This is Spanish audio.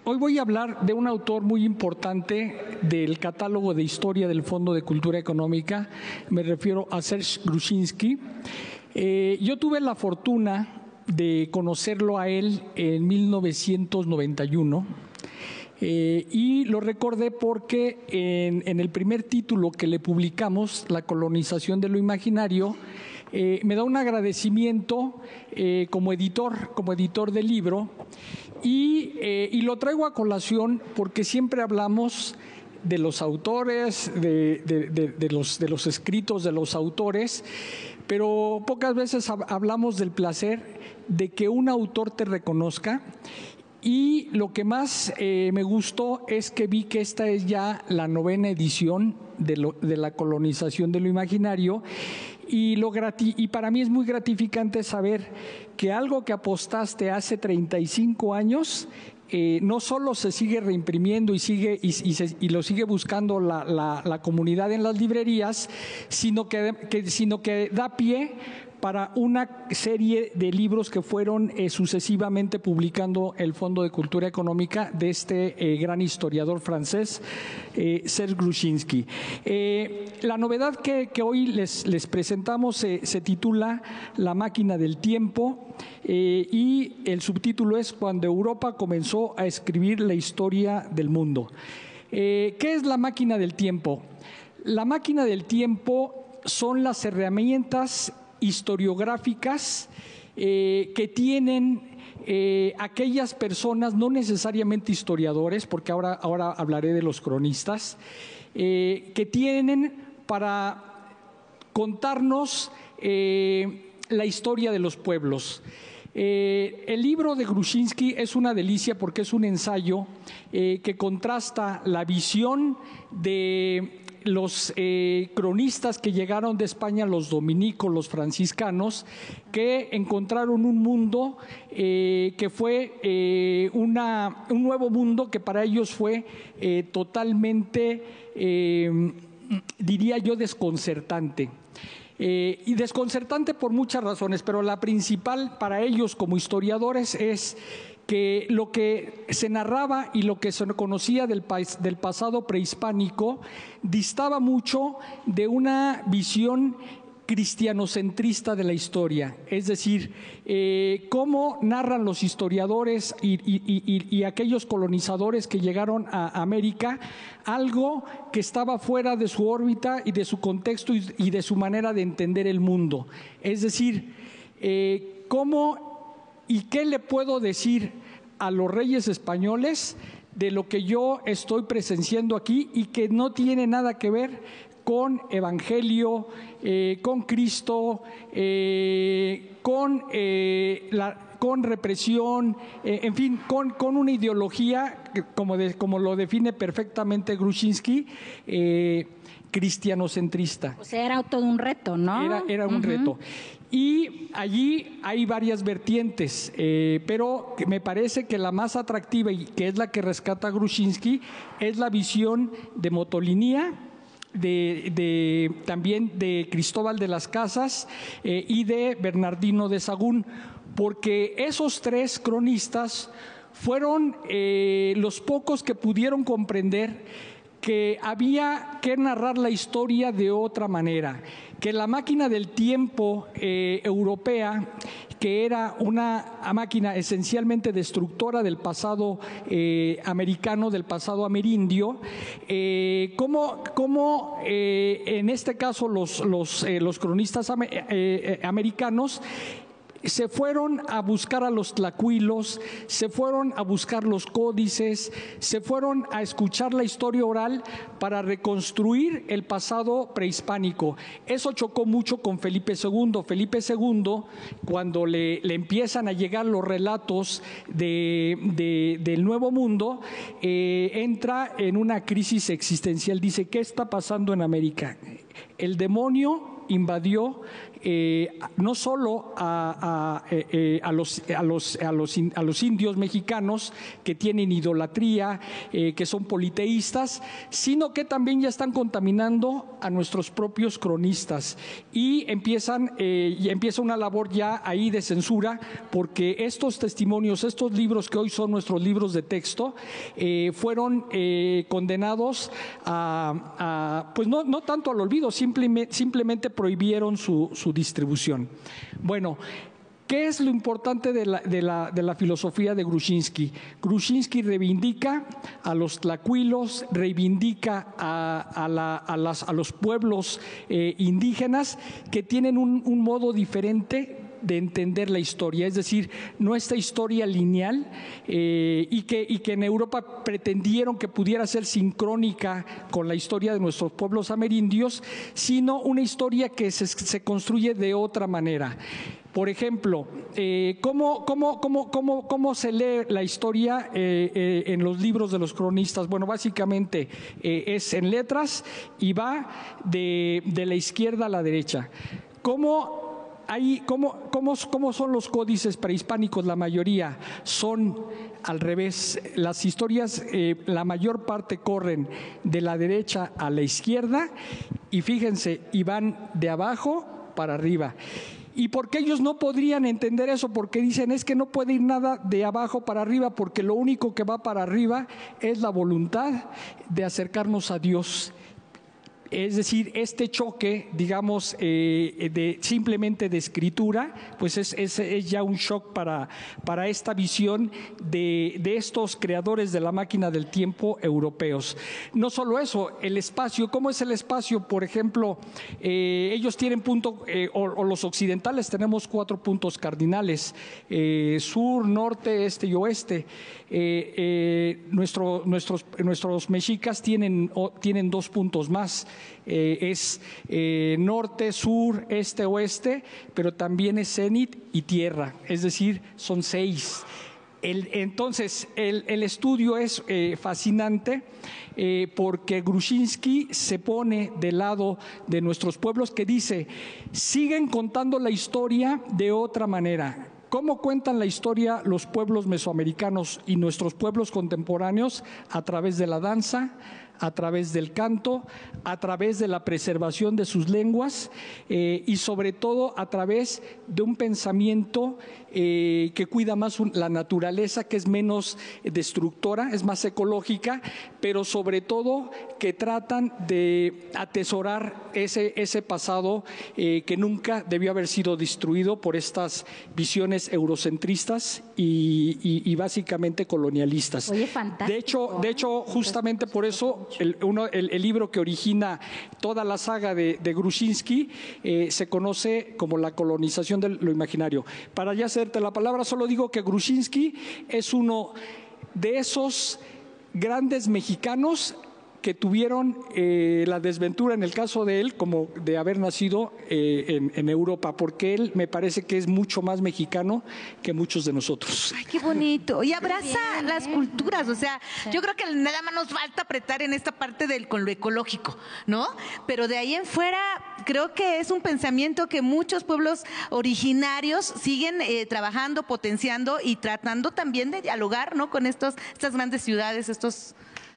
Hoy voy a hablar de un autor muy importante del catálogo de historia del Fondo de Cultura Económica. Me refiero a Serge Grushinsky. Yo tuve la fortuna de conocerlo a él en 1991 y lo recordé porque en el primer título que le publicamos, La colonización de lo imaginario, me da un agradecimiento como editor del libro y lo traigo a colación porque siempre hablamos de los autores, de los escritos de los autores, pero pocas veces hablamos del placer de que un autor te reconozca. Y lo que más me gustó es que vi que esta es ya la 9ª edición de la colonización de lo imaginario y para mí es muy gratificante saber que algo que apostaste hace 35 años no solo se sigue reimprimiendo y lo sigue buscando la comunidad en las librerías, sino que da pie para una serie de libros que fueron sucesivamente publicando el Fondo de Cultura Económica de este gran historiador francés, Serge Grushinsky. La novedad que hoy les presentamos se titula La máquina del tiempo y el subtítulo es Cuando Europa comenzó a escribir la historia del mundo. ¿Qué es la máquina del tiempo? La máquina del tiempo son las herramientas historiográficas que tienen aquellas personas, no necesariamente historiadores, porque ahora hablaré de los cronistas, que tienen para contarnos la historia de los pueblos. El libro de Grushinsky es una delicia porque es un ensayo que contrasta la visión de los cronistas que llegaron de España, los dominicos, los franciscanos, que encontraron un mundo que fue un nuevo mundo que para ellos fue totalmente, diría yo, desconcertante. Y desconcertante por muchas razones, pero la principal para ellos como historiadores es que lo que se narraba y lo que se conocía del pasado prehispánico distaba mucho de una visión cristianocentrista de la historia, es decir, cómo narran los historiadores y aquellos colonizadores que llegaron a América algo que estaba fuera de su órbita y de su contexto y de su manera de entender el mundo. Es decir, cómo y qué le puedo decir a los reyes españoles de lo que yo estoy presenciando aquí y que no tiene nada que ver con Evangelio, con Cristo, con represión, en fin, con una ideología que, como lo define perfectamente Grushinsky, cristianocentrista. O sea, era todo un reto, ¿no? Era un reto. Y allí hay varias vertientes, pero me parece que la más atractiva y que es la que rescata Grushinsky es la visión de Motolinía, también de Cristóbal de las Casas y de Bernardino de Sahagún, porque esos tres cronistas fueron los pocos que pudieron comprender que había que narrar la historia de otra manera, que la máquina del tiempo europea, que era una máquina esencialmente destructora del pasado americano, del pasado amerindio, como en este caso los cronistas americanos se fueron a buscar a los tlacuilos, se fueron a buscar los códices, se fueron a escuchar la historia oral para reconstruir el pasado prehispánico. Eso chocó mucho con Felipe II. Felipe II, cuando le empiezan a llegar los relatos del Nuevo Mundo, entra en una crisis existencial. Dice, ¿qué está pasando en América? El demonio invadió no solo a los indios mexicanos que tienen idolatría, que son politeístas, sino que también ya están contaminando a nuestros propios cronistas y empieza una labor ya ahí de censura, porque estos testimonios, estos libros que hoy son nuestros libros de texto, fueron condenados pues no tanto al olvido, simplemente prohibieron su distribución. Bueno, ¿qué es lo importante de la filosofía de Grushinsky? Grushinsky reivindica a los tlacuilos, reivindica a los pueblos indígenas que tienen un modo diferente de entender la historia, es decir, no esta historia lineal y que en Europa pretendieron que pudiera ser sincrónica con la historia de nuestros pueblos amerindios, sino una historia que se construye de otra manera. Por ejemplo, ¿cómo se lee la historia en los libros de los cronistas? Bueno, básicamente es en letras y va de la izquierda a la derecha. ¿Cómo son los códices prehispánicos? La mayoría son al revés. Las historias, la mayor parte corren de la derecha a la izquierda y fíjense, y van de abajo para arriba. ¿Y por qué ellos no podrían entender eso? Porque dicen, es que no puede ir nada de abajo para arriba, porque lo único que va para arriba es la voluntad de acercarnos a Dios. Es decir, este choque, digamos, simplemente de escritura, pues es ya un shock para esta visión de estos creadores de la máquina del tiempo europeos. No solo eso, el espacio. ¿Cómo es el espacio? Por ejemplo, ellos tienen o los occidentales tenemos 4 puntos cardinales, sur, norte, este y oeste. Nuestros mexicas tienen 2 puntos más. Es norte, sur, este, oeste, pero también es cenit y tierra, es decir, son 6. Entonces, el estudio es fascinante porque Grushinsky se pone del lado de nuestros pueblos, que dice, siguen contando la historia de otra manera. ¿Cómo cuentan la historia los pueblos mesoamericanos y nuestros pueblos contemporáneos? A través de la danza, a través del canto, a través de la preservación de sus lenguas y sobre todo a través de un pensamiento que cuida más la naturaleza, que es menos destructora, es más ecológica, pero sobre todo que tratan de atesorar ese pasado que nunca debió haber sido destruido por estas visiones eurocentristas y básicamente colonialistas. Oye, fantástico. De hecho, justamente por eso el libro que origina toda la saga de Grushinsky se conoce como la colonización de lo imaginario. Para ya hacerte la palabra, solo digo que Grushinsky es uno de esos grandes mexicanos que tuvieron la desventura, en el caso de él, como de haber nacido en Europa, porque él me parece que es mucho más mexicano que muchos de nosotros. Ay, qué bonito. Y abraza las culturas, o sea, yo creo que nada más nos falta apretar en esta parte con lo ecológico, ¿no? Pero de ahí en fuera, creo que es un pensamiento que muchos pueblos originarios siguen trabajando, potenciando y tratando también de dialogar, ¿no? Con estas grandes ciudades, estos